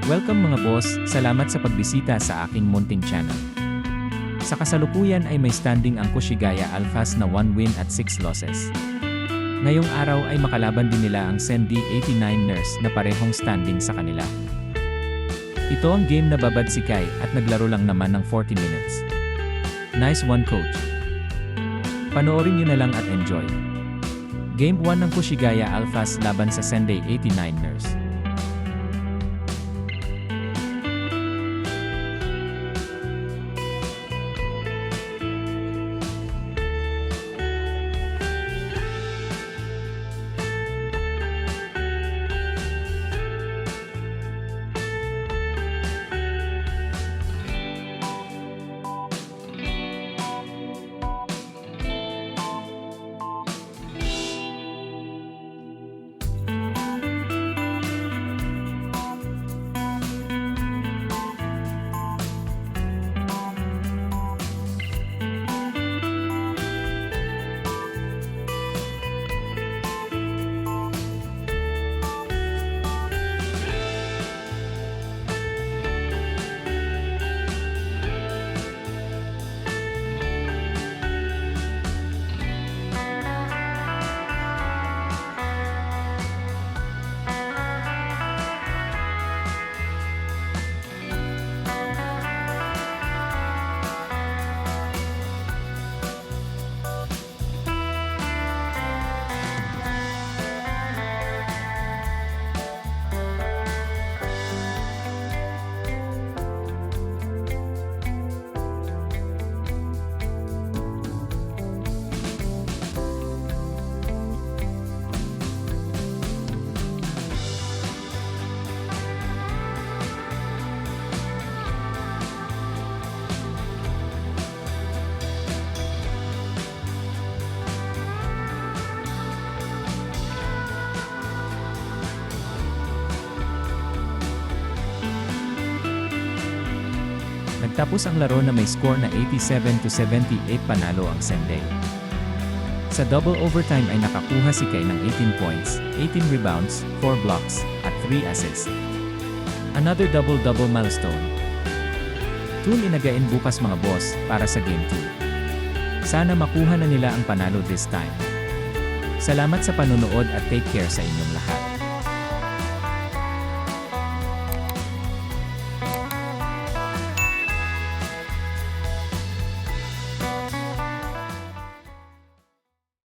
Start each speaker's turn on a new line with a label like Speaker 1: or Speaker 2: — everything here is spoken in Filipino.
Speaker 1: Welcome mga boss, salamat sa pagbisita sa aking munting channel. Sa kasalukuyan ay may standing ang Kushigaya Alphas na 1 win at 6 losses. Ngayong araw ay makalaban din nila ang Sendi 89ers na parehong standing sa kanila. Ito ang game na babad si Kai at naglaro lang naman ng 40 minutes. Nice one coach. Panoorin nyo na lang at enjoy. Game 1 ng Kushigaya Alphas laban sa Sendi 89ers. Nagtapos ang laro na may score na 87-78 panalo ang Sendi. Sa double overtime ay nakakuha si Kai ng 18 points, 18 rebounds, 4 blocks, at 3 assists. Another double-double milestone. Tune inagain bukas mga boss para sa Game 2. Sana makuha na nila ang panalo this time. Salamat sa panunood at take care sa inyong lahat.